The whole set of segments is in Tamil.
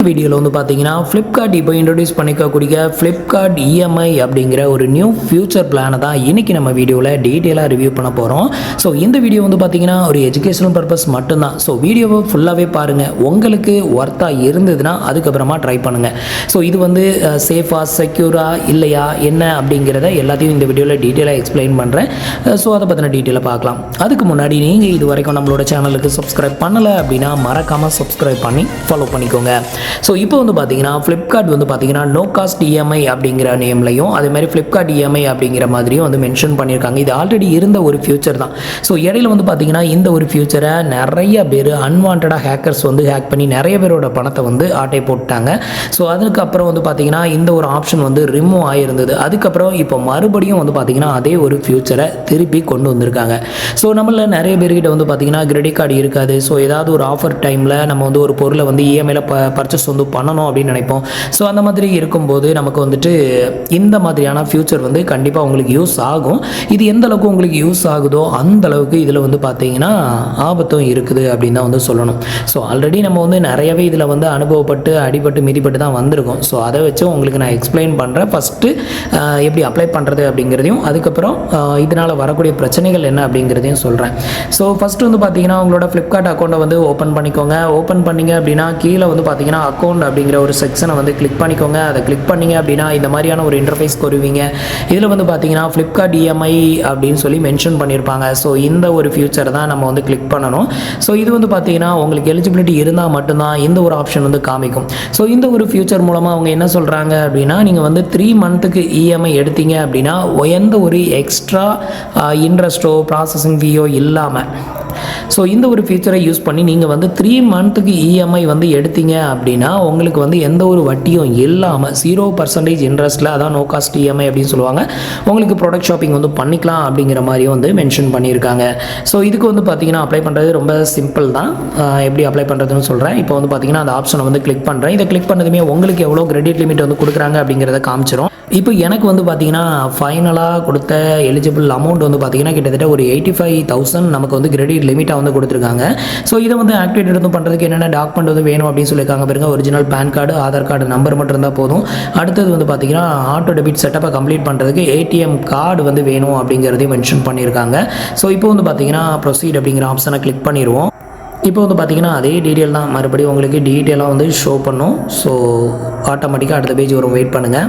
வீடியோவில் வந்து பார்த்தீங்கன்னா ஃப்ளிப்கார்ட் இப்போ இன்ட்ரடியூஸ் பண்ணிக்கக்கூடிய ஃப்ளிப்கார்ட் இஎம்ஐ அப்படிங்கிற ஒரு நியூ ஃபியூச்சர் பிளானை தான் இன்றைக்கி நம்ம வீடியோவில் டீட்டெயிலாக ரிவ்யூ பண்ண போகிறோம். ஸோ இந்த வீடியோ வந்து பார்த்தீங்கன்னா ஒரு எஜுகேஷனல் பர்பஸ் மட்டும்தான். ஸோ வீடியோவை ஃபுல்லாகவே பாருங்கள், உங்களுக்கு ஒர்த்தாக இருந்ததுன்னா அதுக்கப்புறமா ட்ரை பண்ணுங்கள். ஸோ இது வந்து சேஃபாக செக்யூராக இல்லையா என்ன அப்படிங்கிறத எல்லாத்தையும் இந்த வீடியோவில் டீட்டெயிலாக எக்ஸ்பிளைன் பண்ணுறேன். ஸோ அதை பற்றின டீட்டெயிலாக பார்க்கலாம். அதுக்கு முன்னாடி நீங்கள் இது வரைக்கும் நம்மளோட சேனலுக்கு சப்ஸ்கிரைப் பண்ணலை அப்படின்னா மறக்காமல் சப்ஸ்கிரைப் பண்ணி ஃபாலோ பண்ணிக்கோங்க. ஸோ இப்போ வந்து பார்த்தீங்கன்னா ஃப்ளிப்கார்ட் வந்து பார்த்தீங்கன்னா நோ காஸ்ட் இஎம்ஐ அப்படிங்கிற நேம்லையும் அதே மாதிரி ஃப்ளிப்கார்ட் இஎம்ஐ அப்படிங்கிற மாதிரியும் வந்து மென்ஷன் பண்ணியிருக்காங்க. இது ஆல்ரெடி இருந்த ஒரு ஃபியூச்சர் தான். ஸோ இடையில வந்து பார்த்தீங்கன்னா இந்த ஒரு ஃபியூச்சரை நிறைய பேர் அன்வான்டாக ஹேக்கர்ஸ் வந்து ஹேக் பண்ணி நிறைய பேரோட பணத்தை வந்து ஆட்டை போட்டாங்க. ஸோ அதுக்கப்புறம் வந்து பார்த்தீங்கன்னா இந்த ஒரு ஆப்ஷன் வந்து ரிமூவ் ஆகிருந்தது. அதுக்கப்புறம் இப்போ மறுபடியும் வந்து பார்த்தீங்கன்னா அதே ஒரு ஃபியூச்சரை திருப்பி கொண்டு வந்திருக்காங்க. ஸோ நம்மள நிறைய பேர்கிட்ட வந்து பார்த்தீங்கன்னா கிரெடிட் கார்டு இருக்காது. ஸோ ஏதாவது ஒரு ஆஃபர் டைமில் நம்ம வந்து ஒரு பொருளை வந்து இஎம்ஐயில் பர்ச்சேஸ் வந்து பண்ணணும் அப்படின்னு நினைப்போம். ஸோ அந்த மாதிரி இருக்கும்போது நமக்கு வந்துட்டு இந்த மாதிரியான ஃபியூச்சர் வந்து கண்டிப்பாக உங்களுக்கு யூஸ் ஆகும். இது எந்த அளவுக்கு உங்களுக்கு யூஸ் ஆகுதோ அந்த அளவுக்கு இதில் வந்து பார்த்தீங்கன்னா ஆபத்தும் இருக்குது அப்படின்னு தான் வந்து சொல்லணும். ஸோ ஆல்ரெடி நம்ம வந்து நிறையவே இதில் வந்து அனுபவப்பட்டு அடிபட்டு மிதிப்பட்டு தான் வந்திருக்கோம். ஸோ அதை வச்சு உங்களுக்கு நான் எக்ஸ்பிளைன் பண்ணுறேன். ஃபஸ்ட்டு எப்படி அப்ளை பண்ணுறது அப்படிங்கிறதையும் அதுக்கப்புறம் இதனால் வரக்கூடிய பிரச்சனைகள் என்ன அப்படிங்கிறதையும் சொல்கிறேன். ஸோ ஃபஸ்ட்டு வந்து பார்த்தீங்கன்னா உங்களோட ஃப்ளிப்கார்ட் அக்கௌண்ட்டை வந்து ஓப்பன் பண்ணிக்கோங்க. ஓப்பன் பண்ணிங்க அப்படின்னா கீழே வந்து பார்த்தீங்கன்னா அக்கௌண்ட் அப்படிங்கிற ஒரு செக்ஷனை வந்து கிளிக் பண்ணிக்கோங்க. அதை கிளிக் பண்ணிங்க அப்படின்னா இந்த மாதிரியான ஒரு இன்டர்ஃபேஸ் வருவீங்க. இதில் வந்து பார்த்தீங்கன்னா ஃப்ளிப்கார்ட் இஎம்ஐ அப்படின்னு சொல்லி மென்ஷன் பண்ணியிருப்பாங்க. ஸோ இந்த ஒரு ஃபியூச்சர் தான் நம்ம வந்து கிளிக் பண்ணணும். ஸோ இது வந்து பார்த்தீங்கன்னா உங்களுக்கு எலிஜிபிலிட்டி இருந்தால் மட்டும்தான் இந்த ஒரு ஆப்ஷன் வந்து காமிக்கும். ஸோ இந்த ஒரு ஃபியூச்சர் மூலமாக அவங்க என்ன சொல்கிறாங்க அப்படின்னா நீங்கள் வந்து 3 மந்த்துக்கு இஎம்ஐ எடுத்தீங்க அப்படின்னா எந்த ஒரு எக்ஸ்ட்ரா இன்ட்ரெஸ்ட்டோ ப்ராசஸிங் ஃபீயோ இல்லாமல் ஸோ இந்த ஒரு ஃபீச்சரை யூஸ் பண்ணி நீங்கள் வந்து 3 மந்த்துக்கு இஎம்ஐ வந்து எடுத்தீங்க அப்படின்னா உங்களுக்கு வந்து எந்த ஒரு வட்டியும் இல்லாமல் 0% இன்ட்ரெஸ்ட்டில், அதான் நோ காஸ்ட் இஎம்ஐ அப்படின்னு சொல்லுவாங்க, உங்களுக்கு ப்ராடக்ட் ஷாப்பிங் வந்து பண்ணிக்கலாம் அப்படிங்கிற மாதிரியும் வந்து மென்ஷன் பண்ணியிருக்காங்க. ஸோ இதுக்கு வந்து பார்த்தீங்கன்னா அப்ளை பண்ணுறது ரொம்ப சிம்பிள் தான். எப்படி அப்ளை பண்ணுறதுன்னு சொல்கிறேன். இப்போ வந்து பார்த்தீங்கன்னா அந்த ஆப்ஷனை வந்து கிளிக் பண்ணுறேன். இதை கிளிக் பண்ணதுமே உங்களுக்கு எவ்வளோ கிரெடிட் லிமிட் வந்து கொடுக்குறாங்க அப்படிங்கிறத காமிச்சிடும். இப்போ எனக்கு வந்து பார்த்தீங்கன்னா ஃபைனலாக கொடுத்த எலிஜிபிள் அமௌண்ட் வந்து பார்த்தீங்கன்னா கிட்டத்தட்ட ஒரு 85,000 நமக்கு வந்து கிரெடிட் லிமிட்டாக வந்து கொடுத்துருக்காங்க. ஸோ இதை வந்து ஆக்டிவேட் வந்து பண்ணுறதுக்கு என்னென்ன டாக்குமெண்ட் வந்து வேணும் அப்படின்னு சொல்லியிருக்காங்க பாருங்க. Original pan card, Aadhaar card number மட்டும் இருந்தால் போதும். அடுத்தது வந்து பார்த்தீங்கன்னா ஆட்டோ டெபிட் செட்டப்பை கம்ப்ளீட் பண்ணுறதுக்கு ஏடிஎம் கார்டு வந்து வேணும் அப்படிங்கிறதையும் மென்ஷன் பண்ணியிருக்காங்க. ஸோ இப்போ வந்து பார்த்தீங்கன்னா ப்ரொசீட் அப்படிங்கிற ஆப்ஷனை கிளிக் பண்ணிடுவோம். இப்போ வந்து பார்த்தீங்கன்னா அதே டீட்டெயில் தான் மறுபடியும் உங்களுக்கு டீட்டெயிலாக வந்து ஷோ பண்ணும். ஸோ ஆட்டோமேட்டிக்காக அடுத்த பேஜ் வரும், வெயிட் பண்ணுங்கள்.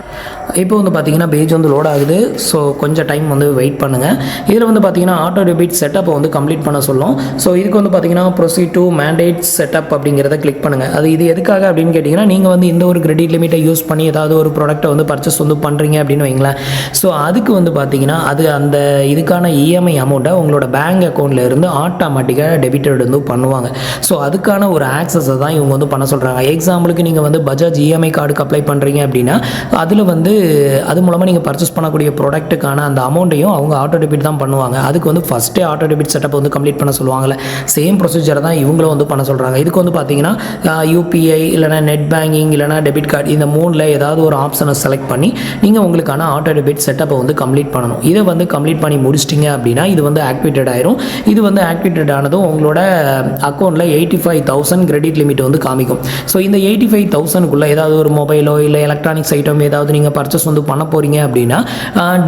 இப்போ வந்து பார்த்தீங்கன்னா பேஜ் வந்து லோட் ஆகுது. ஸோ கொஞ்சம் டைம் வந்து வெயிட் பண்ணுங்கள். இதில் வந்து பார்த்தீங்கன்னா ஆட்டோ டெபிட் செட்டப்பை வந்து கம்ப்ளீட் பண்ண சொல்லும். ஸோ இதுக்கு வந்து பார்த்தீங்கன்னா ப்ரொசீட் டு மேண்டேட் செட்டப் அப்படிங்கிறத கிளிக் பண்ணுங்கள். அது இது எதுக்காக அப்படின்னு கேட்டிங்கன்னா நீங்கள் வந்து இந்த ஒரு கிரெடிட் லிமிட்டை யூஸ் பண்ணி ஏதாவது ஒரு ப்ராடக்ட்டை வந்து பர்ச்சேஸ் வந்து பண்ணுறீங்க அப்படின்னு வைங்களேன். ஸோ அதுக்கு வந்து பார்த்தீங்கன்னா அது அந்த இதுக்கான இஎம்ஐ அமௌண்ட்டை உங்களோட பேங்க் அக்கௌண்ட்டில் இருந்து ஆட்டோமேட்டிக்காக டெபிட்டட் வந்து பண்ணுவாங்க. ஸோ அதுக்கான ஒரு ஆக்சஸை தான் இவங்க வந்து பண்ண சொல்கிறாங்க. எக்ஸாம்பிளுக்கு நீங்கள் வந்து பஜாஜ் இஎம்ஐ கார்டுக்கு அப்ளை பண்ணுறீங்க அப்படின்னா அதில் வந்து அது மூலமாக நீங்கள் பர்ச்சேஸ் பண்ணக்கூடிய ப்ராடக்ட்டுக்கான அந்த அமௌண்ட்டையும் அவங்க ஆட்டோ டெபிட் தான் பண்ணுவாங்க. அதுக்கு வந்து ஃபஸ்ட்டே ஆட்டோ டெபிட் செட்டப் வந்து கம்ப்ளீட் பண்ண சொல்லுவாங்கள்ல, சேம் ப்ரொசீஜரை தான் இவங்களும் வந்து பண்ண சொல்கிறாங்க. இதுக்கு வந்து பார்த்தீங்கன்னா யூபிஐ இல்லைனா நெட் பேங்கிங் இல்லைனா டெபிட் கார்டு இந்த 3ல் ஏதாவது ஒரு ஆப்ஷனை செலக்ட் பண்ணி நீங்கள் உங்களுக்கான ஆட்டோ டெபிட் செட்டப்பை வந்து கம்ப்ளீட் பண்ணணும். இதை வந்து கம்ப்ளீட் பண்ணி முடிச்சிட்டிங்க அப்படின்னா இது வந்து ஆக்டிவேட்டட் ஆயிரும். இது வந்து ஆக்டிவேட்டட் ஆனதும் உங்களோட அக்கௌண்ட்டில் 85,000 கிரெடிட் லிமிட் வந்து காமிக்கும். ஸோ இந்த 85,000க்குள்ளே ஏதாவது ஒரு மொபைலோ இல்லை எலக்ட்ரானிக்ஸ் ஐட்டம் ஏதாவது நீங்கள் பர்ச்சேஸ் வந்து பண்ண போகிறீங்க அப்படின்னா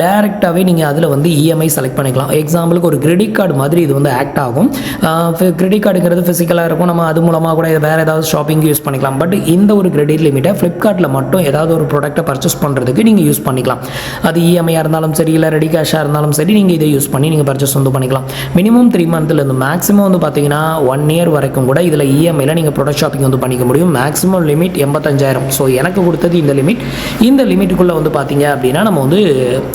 டேரெக்டாகவே நீங்கள் அதில் வந்து இஎம்ஐ செலக்ட் பண்ணிக்கலாம். எக்ஸாம்பிளுக்கு ஒரு கிரெடிட் கார்டு மாதிரி இது வந்து ஆக்ட் ஆகும். கிரெடிட் கார்டுங்கிறது ஃபிசிக்கலாக இருக்கும், நம்ம அது மூலமாக கூட வேறு ஏதாவது ஷாப்பிங்கு யூஸ் பண்ணிக்கலாம். பட் இந்த ஒரு கிரெடிட் லிமிட்டை ஃப்ளிப்கார்ட்டில் மட்டும் ஏதாவது ஒரு ப்ராடக்ட்டை பர்ச்சேஸ் பண்ணுறதுக்கு நீங்கள் யூஸ் பண்ணிக்கலாம். அது இஎம்ஐயாக இருந்தாலும் சரி இல்லை ரெடி கேஷாக இருந்தாலும் சரி நீங்கள் இதை யூஸ் பண்ணி நீங்கள் பர்ச்சேஸ் வந்து பண்ணிக்கலாம். மினிமம் 3 மந்த்லேருந்து மேக்ஸிமம் வந்து பார்த்தீங்கன்னா 1 இயர் வரைக்கும் கூட இதில் இஎம்ஐயில் நீங்கள் ப்ராடக்ட் ஷாப்பிங் வந்து பண்ணிக்க முடியும். Maximum limit 85,000. ஸோ எனக்கு கொடுத்தது இந்த லிமிட். இந்த லிமிட்டுக்குள்ளே வந்து பார்த்தீங்க அப்படின்னா நம்ம வந்து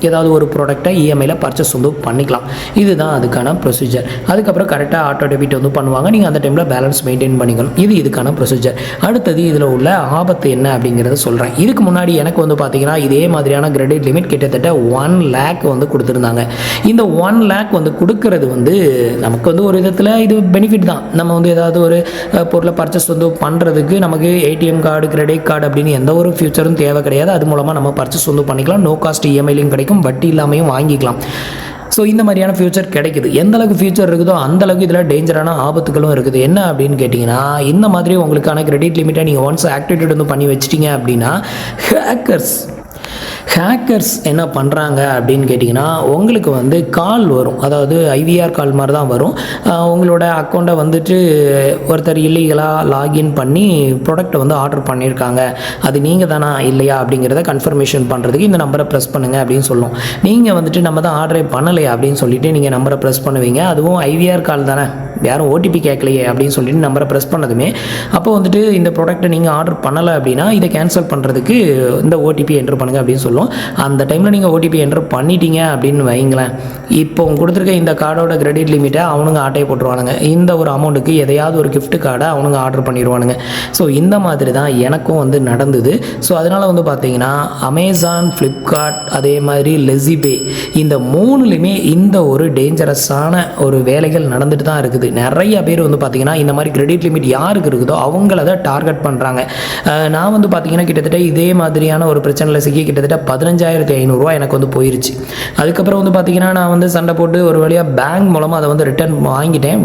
ஏதாவது ஒரு ப்ராடக்ட்டை இஎம்ஐயில் பர்ச்சேஸ் வந்து பண்ணிக்கலாம். இதுதான் அதுக்கான ப்ரொசீஜர். அதுக்கப்புறம் கரெக்டாக ஆட்டோ டெபிட் வந்து பண்ணுவாங்க. நீங்கள் அந்த டைமில் பேலன்ஸ் மெயின்டைன் பண்ணிக்கணும். இதுக்கான ப்ரொசீஜர். அடுத்தது இதில் உள்ள ஆபத்து என்ன அப்படிங்கிறத சொல்கிறேன். இதுக்கு முன்னாடி எனக்கு வந்து பார்த்தீங்கன்னா இதே மாதிரியான கிரெடிட் லிமிட் கிட்டத்தட்ட 1 lakh வந்து கொடுத்துருந்தாங்க. இந்த 1 lakh வந்து கொடுக்கறது வந்து நமக்கு வந்து ஒரு விதத்தில் இது பெனிஃபிட் தான். நம்ம வந்து ஏதாவது ஒரு பொருளை பர்ச்சேஸ் வந்து பண்ணுறதுக்கு நமக்கு ஏடிஎம் கார்டு கிரெடிட் கார்டு அப்படின்னு எந்த ஒரு ஃபியூச்சரும் தேவை கிடையாது. அது மூலமாக நம்ம பர்ச்சேஸ் வந்து பண்ணிக்கலாம். நோ காஸ்ட் இஎம்ஐலையும் கிடைக்கும், வட்டி இல்லாமையும் வாங்கிக்கலாம். ஸோ இந்த மாதிரியான ஃபியூச்சர் கிடைக்குது. எந்த அளவுக்கு ஃபியூச்சர் இருக்குதோ அந்த அளவுக்கு இதில் டேஞ்சரான ஆபத்துகளும் இருக்குது. என்ன அப்படின்னு கேட்டிங்கன்னா, இந்த மாதிரி உங்களுக்கான கிரெடிட் லிமிட்டை நீங்கள் ஒன்ஸ் ஆக்டிவேட் வந்து பண்ணி வச்சிட்டிங்க அப்படின்னா ஹேக்கர்ஸ் என்ன பண்ணுறாங்க அப்படின்னு கேட்டிங்கன்னா, உங்களுக்கு வந்து கால் வரும். அதாவது ஐவிஆர் கால் மாதிரி தான் வரும். உங்களோட அக்கௌண்ட்டை வந்துட்டு ஒருத்தர் இல்லீகலாக லாகின் பண்ணி ப்ராடக்ட்டை வந்து ஆர்டர் பண்ணியிருக்காங்க, அது நீங்கள் தானா இல்லையா அப்படிங்கிறத கன்ஃபர்மேஷன் பண்ணுறதுக்கு இந்த நம்பரை ப்ரெஸ் பண்ணுங்கள் அப்படின்னு சொல்லும். நீங்கள் வந்துட்டு நம்ம தான் ஆர்டரே பண்ணலையா அப்படின்னு சொல்லிட்டு நீங்கள் நம்பரை ப்ரெஸ் பண்ணுவீங்க. அதுவும் ஐவிஆர் கால் தானே, யாரும் ஓடிபி கேட்கலையே அப்படின்னு சொல்லிட்டு நம்பரை ப்ரெஸ் பண்ணதுமே அப்போ வந்துட்டு இந்த ப்ராடக்ட்டை நீங்கள் ஆர்டர் பண்ணலை அப்படின்னா இதை கேன்சல் பண்ணுறதுக்கு இந்த ஓடிபி என்ட்ரு பண்ணுங்கள் அப்படின்னு சொல்லும். அந்த டைமில் நீங்கள் ஓடிபி என்ட்ரு பண்ணிட்டீங்க அப்படின்னு வைங்களேன், இப்போ உங்க கொடுத்துருக்க இந்த கார்டோட கிரெடிட் லிமிட்டை அவனுங்க ஆட்டையை போட்டுருவானுங்க. இந்த ஒரு அமௌண்ட்டுக்கு எதையாவது ஒரு கிஃப்ட் கார்டை அவனுங்க ஆர்டர் பண்ணிடுவானுங்க. ஸோ இந்த மாதிரி தான் எனக்கும் வந்து நடந்தது. ஸோ அதனால் வந்து பார்த்தீங்கன்னா அமேசான், ஃப்ளிப்கார்ட், அதே மாதிரி லெஸிபே, இந்த மூணுலையுமே இந்த ஒரு டேஞ்சரஸான ஒரு வேலைகள் நடந்துட்டு தான் இருக்குது. நிறைய பேர் வந்து பார்த்தீங்கன்னா இந்த மாதிரி கிரெடிட் லிமிட் யாருக்கு இருக்குதோ அவங்கள தான் டார்கெட் பண்ணுறாங்க. நான் வந்து பார்த்தீங்கன்னா கிட்டத்தட்ட இதே மாதிரியான ஒரு பிரச்சனையில் சிக்கி கிட்டத்தட்ட 15,500 எனக்கு வந்து போயிருச்சு. அதுக்கப்புறம் வந்து பார்த்தீங்கன்னா நான் வந்து சண்டை போட்டு ஒரு வழியாக பேங்க் மூலமாக அதை வந்து ரிட்டர்ன்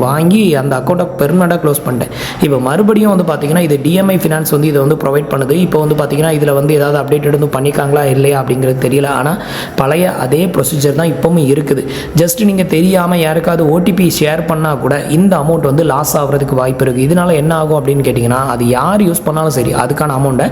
வாங்கி அந்த அக்கௌண்ட்டை பெர்மனெண்ட்டாக க்ளோஸ் பண்ணிட்டேன். இப்போ மறுபடியும் வந்து பார்த்தீங்கன்னா இது டிஎம்ஐ ஃபினான்ஸ் வந்து இதை வந்து ப்ரொவைட் பண்ணுது. இப்போ வந்து பார்த்தீங்கன்னா இதில் வந்து ஏதாவது அப்டேட் வந்து பண்ணிக்காங்களா இல்லையா அப்படிங்கிறது தெரியல. ஆனால் பழைய அதே ப்ரொசீஜர் தான் இப்போவும் இருக்குது. ஜஸ்ட் நீங்கள் தெரியாமல் யாருக்காவது ஓடிபி ஷேர் பண்ணால் கூட இந்த அமௌண்ட் வந்து லாஸ் ஆகிறதுக்கு வாய்ப்பு இருக்குது. இதனால் என்ன ஆகும் அப்படின்னு கேட்டிங்கன்னா, அது யார் யூஸ் பண்ணாலும் சரி அதுக்கான அமௌண்ட்டை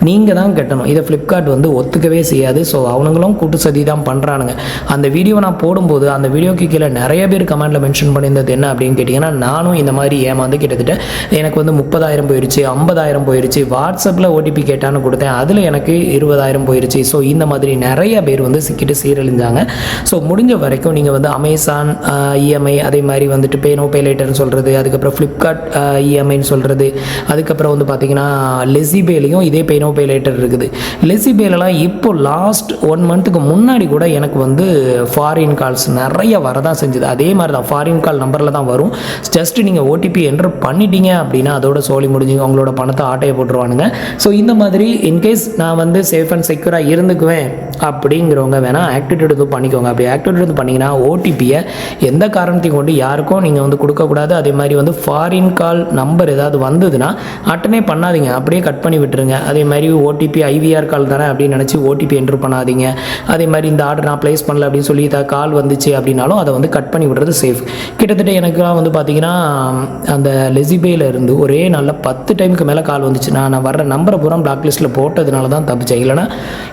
நீங்கள் தான் கட்டணும். இதை ஃப்ளிப்கார்ட் வந்து ஒத்துக்கவே செய்யாது. ஸோ அவனுங்களும் கூட்டு சதி தான் பண்ணுறானுங்க. அந்த வீடியோ நான் போடும்போது அந்த வீடியோக்கு கீழே நிறைய பேர் கமெண்ட்டில் மென்ஷன் பண்ணியிருந்தது என்ன அப்படின்னு கேட்டிங்கன்னா, நானும் இந்த மாதிரி ஏமாந்து கிட்டத்தட்ட எனக்கு வந்து 30,000 போயிடுச்சு, 50,000 போயிடுச்சு, வாட்ஸ்அப்பில் ஓடிபி கேட்டான்னு கொடுத்தேன், அதில் எனக்கு 20,000 போயிடுச்சு. ஸோ இந்த மாதிரி நிறைய பேர் வந்து சிக்கிட்டு சீரழிஞ்சாங்க. ஸோ முடிஞ்ச வரைக்கும் நீங்கள் வந்து அமேசான் இஎம்ஐ, அதே மாதிரி வந்துட்டு பே நோ பே லேட்டர்னு சொல்கிறது, அதுக்கப்புறம் ஃப்ளிப்கார்ட் இஎம்ஐன்னு சொல்கிறது, அதுக்கப்புறம் வந்து பார்த்தீங்கன்னா லெஸிபேலையும் இதே பே நோ பே லேட்டர் இருக்குது. லெஸிபேலலாம் இப்போ லாஸ்ட் 1 மந்த்துக்கு முன்னாடி கூட எனக்கு வந்து ஃபாரின் கால்ஸ் நிறைய வரதான் செஞ்சுது. அதே மாதிரி தான் ஃபாரின் கால் நம்பரில் தான் வரும். ஜஸ்ட் நீங்கள் ஓடிபி என்ட்ரு பண்ணிட்டீங்க அப்படின்னா அதோட சோலி முடிஞ்சுங்க, உங்களோட பணத்தை ஆட்டையை போட்டுருவானுங்க. ஸோ இந்த மாதிரி இன்கேஸ் நான் வந்து சேஃப் அண்ட் செக்யூராக இருந்துக்குவேன் அப்படிங்கிறவங்க வேணால் ஆக்டிவேட் வந்து பண்ணிக்கோங்க. அப்படி ஆக்டிவேட் வந்து பண்ணிங்கன்னா ஓடிபியை எந்த காரணத்தையும் கொண்டு யாருக்கும் நீங்கள் வந்து கொடுக்கக்கூடாது. அதே மாதிரி வந்து ஃபாரின் கால் நம்பர் ஏதாவது வந்ததுன்னா அட்டனே பண்ணாதீங்க, அப்படியே கட் பண்ணி விட்டுருங்க. அதே மாதிரி ஓடிபி ஐவிஆர் கால் தானே அப்படின்னு நினச்சி ஓடிபி என்ட்ரு பண்ணாதீங்க. அதே மாதிரி இந்த ஆர்டர் நான் ப்ளேஸ் பண்ணல அப்படின்னு சொல்லி கால் வந்துச்சு அப்படின்னாலும் அதை வந்து கட் பண்ணி விடுறது சேஃப். கிட்டத்தட்ட எனக்குலாம் வந்து பார்த்தீங்கன்னா அந்த லெஸிபேல இருந்து ஒரே நாளில் 10 டைமுக்கு மேலே கால் வந்துச்சு. நான் வர்ற நம்பரை பூரா பிளாக் லிஸ்ட்டில் போட்டதுனால தான் தப்பிச்சேன். இல்லைனா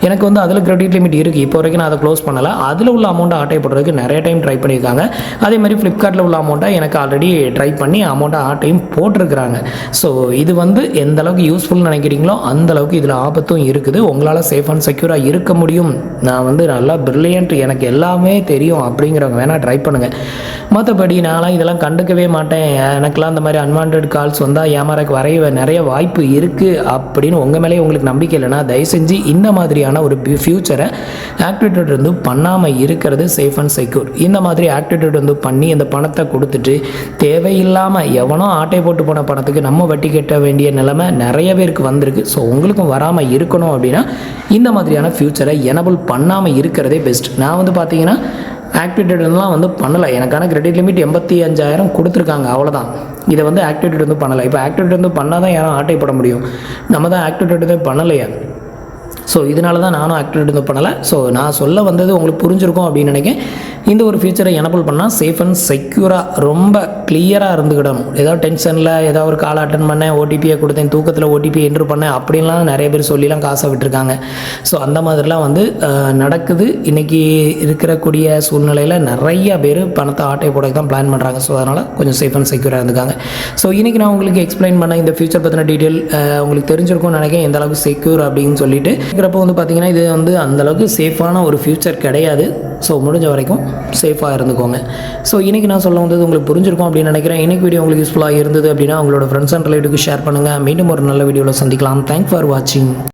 எனக்கு வந்து அதில் கிரெடிட் லிமிட் இருக்குது. இப்போ வரைக்கும் நான் அதை க்ளோஸ் பண்ணலை. அதில் உள்ள அமௌண்ட்டை ஆட்டை போடுறதுக்கு நிறைய டைம் ட்ரை பண்ணியிருக்காங்க. அதே மாதிரி ஃப்ளிப்கார்ட்டில் உள்ள அமௌண்ட்டை எனக்கு ஆல்ரெடி ட்ரை பண்ணி அமௌண்ட்டை ஆட்டையும் போட்டிருக்கிறாங்க. ஸோ இது வந்து எந்த அளவுக்கு யூஸ்ஃபுல்னு நினைக்கிறீங்களோ அந்த அளவுக்கு இதில் ஆபத்தும் இருக்குது. உங்களால் சேஃப் அண்ட் செக்யூராக இருக்க முடியும், நான் வந்து நல்லா பிரில்லியன்ட், எனக்கு எல்லாமே தெரியும் அப்படிங்கிறவங்க வேணால் ட்ரை பண்ணுங்கள். மற்றபடி நான்லாம் இதெல்லாம் கண்டுக்கவே மாட்டேன், எனக்கெலாம் அந்த மாதிரி அன்வான்ட் கால்ஸ் வந்தால் ஏமாறக்கு நிறைய வாய்ப்பு இருக்குது அப்படின்னு உங்கள் மேலே உங்களுக்கு நம்பிக்கை இல்லைனா தயவு செஞ்சு இந்த மாதிரியான ஒரு ஃபியூச்சரை ஆக்டிவேட்டட் வந்து பண்ணாமல் இருக்கிறது சேஃப் அண்ட் செக்யூர். இந்த மாதிரி ஆக்டிவேட்டட் வந்து பண்ணி அந்த பணத்தை கொடுத்துட்டு தேவையில்லாமல் எவனோ ஆட்டை போட்டு போன பணத்துக்கு நம்ம வட்டி கட்ட வேண்டிய நிலைமை நிறைய பேருக்கு வந்திருக்கு. ஸோ உங்களுக்கும் வராமல் இருக்கணும் அப்படின்னா இந்த மாதிரியான ஃபியூச்சரை எனபிள் பண்ணாமல் இருக்கிறதே பெஸ்ட். நான் வந்து பார்த்தீங்கன்னா ஆக்டிவேட்டட்லாம் வந்து பண்ணலை. எனக்கான கிரெடிட் லிமிட் 85,000 கொடுத்துருக்காங்க, அவ்வளோதான். இதை வந்து ஆக்டிவேட்டட் வந்து பண்ணலை. இப்போ ஆக்டிவேட்டட் வந்து பண்ணால் தான் யாரும் ஆட்டை போட முடியும், நம்ம தான் ஆக்டிவேட்டட் பண்ணலையா. ஸோ இதனால தான் நானும் ஆக்டிவேட் வந்து பண்ணலை. ஸோ நான் சொல்ல வந்தது உங்களுக்கு புரிஞ்சிருக்கும் அப்படின்னு நினைக்கிறேன். இந்த ஒரு ஃபியூச்சரை எனபிள் பண்ணால் சேஃப் அண்ட் செக்யூராக ரொம்ப கிளியராக இருந்துக்கிடணும். ஏதாவது டென்ஷனில் ஏதாவது ஒரு கால் அட்டன் பண்ணேன், ஓடிபியை கொடுத்தேன், தூக்கத்தில் ஓடிபி என்ட்ரு பண்ணேன் அப்படின்லாம் நிறைய பேர் சொல்லிலாம் காசை விட்டுருக்காங்க. ஸோ அந்த மாதிரிலாம் வந்து நடக்குது. இன்றைக்கி இருக்கக்கூடிய சூழ்நிலையில் நிறைய பேர் பணத்தை ஆட்டை போட தான் பிளான் பண்ணுறாங்க. ஸோ அதனால் கொஞ்சம் சேஃப் அண்ட் செக்யூராக இருந்துக்காங்க. ஸோ இன்றைக்கி நான் உங்களுக்கு எக்ஸ்பிளைன் பண்ண இந்த ஃபியூச்சர் பற்றின டீட்டெயில் உங்களுக்கு தெரிஞ்சிருக்கும்னு நினைக்கிறேன், எந்த அளவுக்கு செக்யூர் அப்படின்னு சொல்லிட்டு. இருக்கிறப்போ வந்து பார்த்திங்கன்னா இது வந்து அந்தளவுக்கு சேஃபான ஒரு ஃபியூச்சர் கிடையாது. ஸோ முடிஞ்ச வரைக்கும் சேஃபாக இருந்துக்கோங்க. ஸோ இன்றைக்கி நான் சொல்ல வந்தது உங்களுக்கு புரிஞ்சிருக்கும் அப்படின்னு நினைக்கிறேன். இன்றைக்கி வீடியோ உங்களுக்கு யூஸ்ஃபுல்லாக இருந்தது அப்படின்னா உங்களோட ஃப்ரெண்ட்ஸ் அண்ட் ரிலேட்டிவ்க்கு ஷேர் பண்ணுங்கள். மீண்டும் ஒரு நல்ல வீடியோவில் சந்திக்கலாம். தேங்க்ஸ் ஃபார் வாட்சிங்.